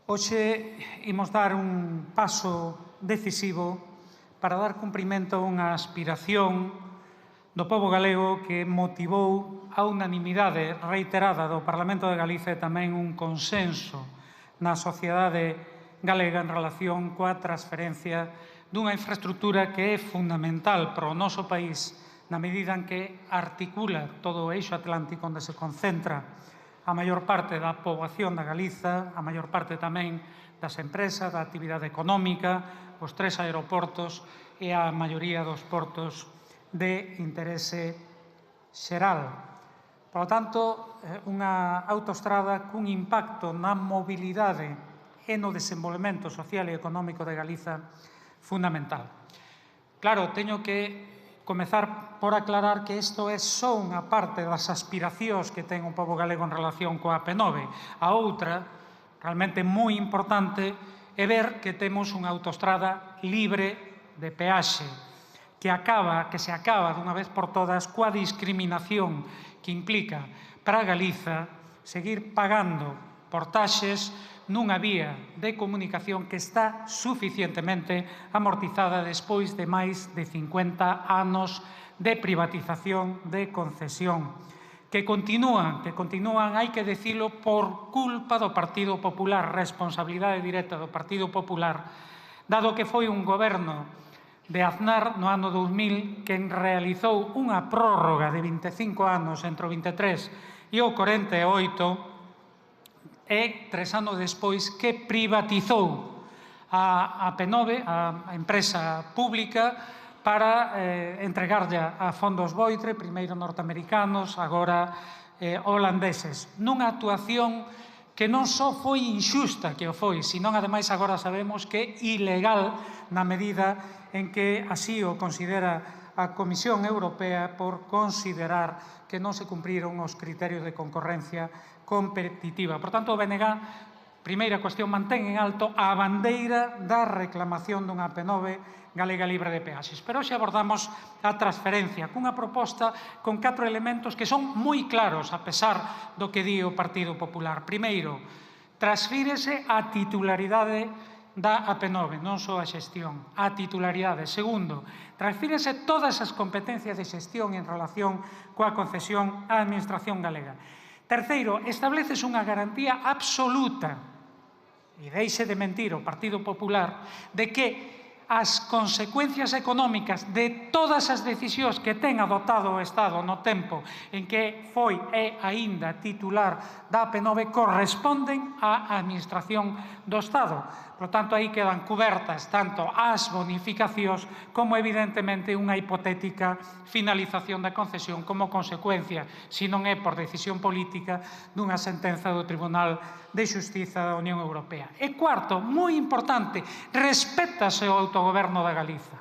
Hoxe imos dar un paso decisivo para dar cumprimento a unha aspiración do pobo galego que motivou a unanimidade reiterada do Parlamento de Galicia e tamén un consenso na sociedade galega en relación coa transferencia dunha infraestructura que é fundamental para o noso país na medida en que articula todo o eixo atlántico onde se concentra a maior parte da poboación da Galiza, a maior parte tamén das empresas, da actividade económica, os 3 aeroportos e a maioría dos portos de interese xeral. Por lo tanto, unha autoestrada cun impacto na mobilidade e no desenvolvemento social e económico de Galiza fundamental. Claro, teño que comezar por aclarar que isto é só unha parte das aspiracións que ten o pobo galego en relación coa P9. A outra, realmente moi importante, é ver que temos unha autoestrada libre de peaxe, que se acaba dunha vez por todas coa discriminación que implica para Galiza seguir pagando portaxes nunha vía de comunicación que está suficientemente amortizada despois de máis de 50 anos de privatización, de concesión, que continúan, hai que dicilo, por culpa do Partido Popular, responsabilidade directa do Partido Popular, dado que foi un goberno de Aznar no ano 2000 quen realizou unha prórroga de 25 anos entre o 23 e o 48 e 3 anos despois que privatizou a P9, a empresa pública, para entregarlla a fondos Boitre, primeiro norteamericanos, agora holandeses, nunha actuación que non só foi inxusta que o foi, senón ademais agora sabemos que é ilegal na medida en que así o considera a Comisión Europea por considerar que non se cumpriron os criterios de concorrencia competitiva. Por tanto, o BNG, primeira cuestión, mantén en alto a bandeira da reclamación dunha P9 galega libre de peaxes. Pero hoxe abordamos a transferencia cunha proposta con 4 elementos que son moi claros, a pesar do que di o Partido Popular. Primeiro, transfírese a titularidade da AP9, non só a xestión, a titularidade. Segundo, transfírese todas as competencias de xestión en relación coa concesión á Administración galega. Terceiro, estableces unha garantía absoluta, e deixe de mentir o Partido Popular, de que as consecuencias económicas de todas as decisións que ten adoptado o Estado no tempo en que foi e aínda titular da AP9 corresponden á Administración do Estado. Por tanto, aí quedan cubertas tanto as bonificacións como, evidentemente, unha hipotética finalización da concesión como consecuencia, se non é por decisión política, dunha sentenza do Tribunal de Xustiza da Unión Europea. E cuarto, moi importante, respétase o autogoberno da Galiza,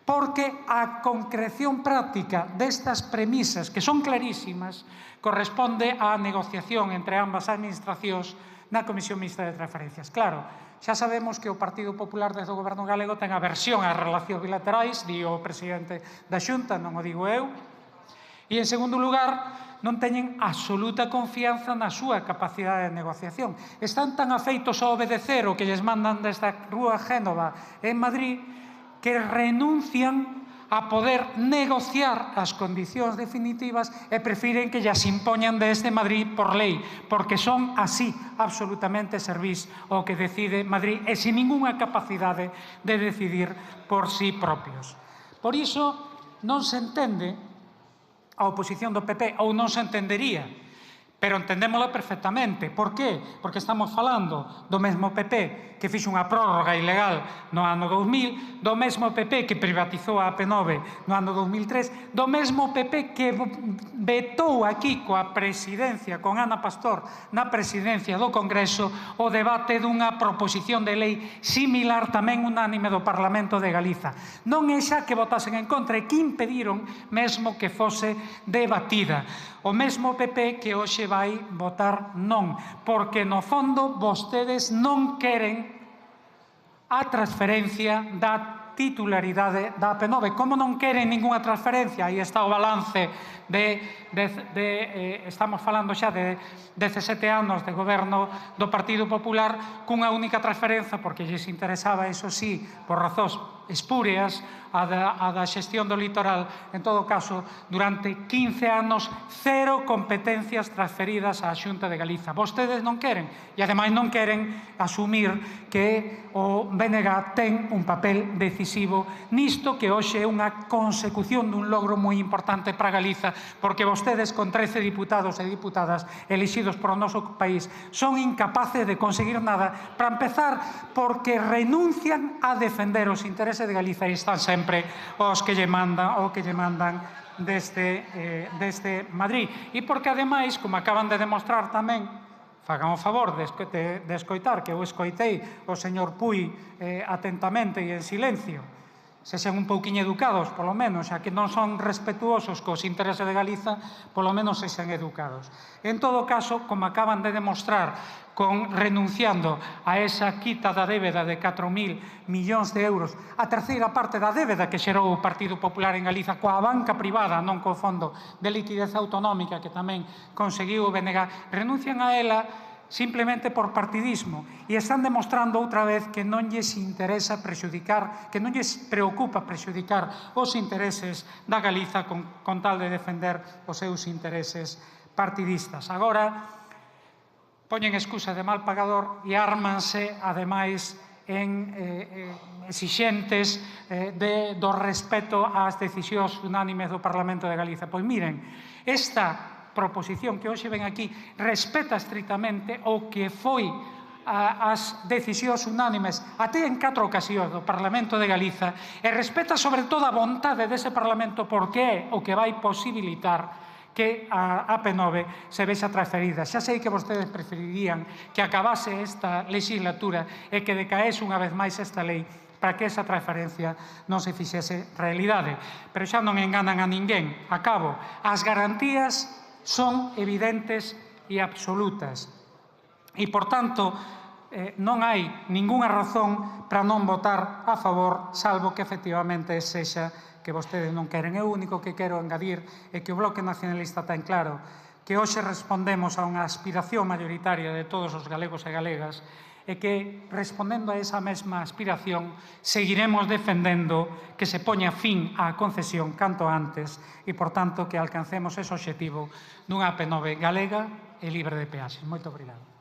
porque a concreción práctica destas premisas, que son clarísimas, corresponde á negociación entre ambas administracións na Comisión Mixta de Transferencias. Claro, xa sabemos que o Partido Popular desde o Goberno galego ten aversión ás relacións bilaterais, di o presidente da Xunta, non o digo eu, e, en segundo lugar, non teñen absoluta confianza na súa capacidade de negociación. Están tan afeitos a obedecer o que lles mandan desta Rúa Génova en Madrid que renuncian a poder negociar as condicións definitivas e prefiren que llas impoñan desde Madrid por lei, porque son así absolutamente servís o que decide Madrid e sin ningunha capacidade de decidir por sí propios. Por iso non se entende a oposición do PP, ou non se entendería, pero entendémola perfectamente. Por qué? Porque estamos falando do mesmo PP que fixo unha prórroga ilegal no ano 2000, do mesmo PP que privatizou a AP9 no ano 2003, do mesmo PP que vetou aquí coa presidencia, con Ana Pastor na presidencia do Congreso, o debate dunha proposición de lei similar tamén unánime do Parlamento de Galiza. Non é xa que votasen en contra, e que impediron mesmo que fose debatida. O mesmo PP que hoxe vai votar non, porque no fondo vostedes non queren a transferencia da titularidade da AP9. Como non queren ningunha transferencia, aí está o balance estamos falando xa de 17 anos de goberno do Partido Popular cunha única transferencia, porque lles interesaba, iso sí, por razóns espúreas, a da xestión do litoral. En todo caso, durante 15 anos, 0 competencias transferidas á Xunta de Galiza. Vostedes non queren, e ademais non queren asumir que o BNG ten un papel decisivo nisto que hoxe é unha consecución dun logro moi importante para Galiza, porque vostedes con 13 diputados e diputadas elixidos por o noso país son incapaces de conseguir nada, para empezar porque renuncian a defender os intereses de Galiza e están sempre os que lle mandan desde Madrid. E porque ademais, como acaban de demostrar tamén, fagan o favor de escoitar, que eu escoitei o señor Pui atentamente e en silencio, sexan un pouquiño educados, polo menos, xa que non son respetuosos cos intereses de Galiza, polo menos sexan educados. En todo caso, como acaban de demostrar, renunciando a esa quita da débeda de 4.000 millóns de euros, a terceira parte da débeda que xerou o Partido Popular en Galiza coa banca privada, non co Fondo de Liquidez Autonómica, que tamén conseguiu o BNG, renuncian a ela simplemente por partidismo, e están demostrando outra vez que non lles interesa prexudicar, que non lles preocupa prexudicar os intereses da Galiza con tal de defender os seus intereses partidistas. Agora, poñen excusa de mal pagador e ármanse, ademais, en exixentes do respeto ás decisións unánimes do Parlamento de Galiza. Pois miren, esta proposición que hoxe ven aquí respeta estritamente o que foi as decisións unánimes até en 4 ocasións do Parlamento de Galiza e respeta sobre todo a vontade dese Parlamento, porque é o que vai posibilitar que a AP9 se vexa transferida. Xa sei que vostedes preferirían que acabase esta legislatura e que decaese unha vez máis esta lei para que esa transferencia non se fixese realidade. Pero xa non enganan a ninguén. Acabo. As garantías son evidentes e absolutas. E, por tanto, non hai ningunha razón para non votar a favor, salvo que efectivamente sexa que vostedes non queren. É o único que quero engadir é que o Bloque Nacionalista ten claro que hoxe respondemos a unha aspiración mayoritaria de todos os galegos e galegas e que, respondendo a esa mesma aspiración, seguiremos defendendo que se poña fin á concesión canto antes e, por tanto, que alcancemos ese obxectivo dunha AP9 galega e libre de peaxes. Moito obrigado.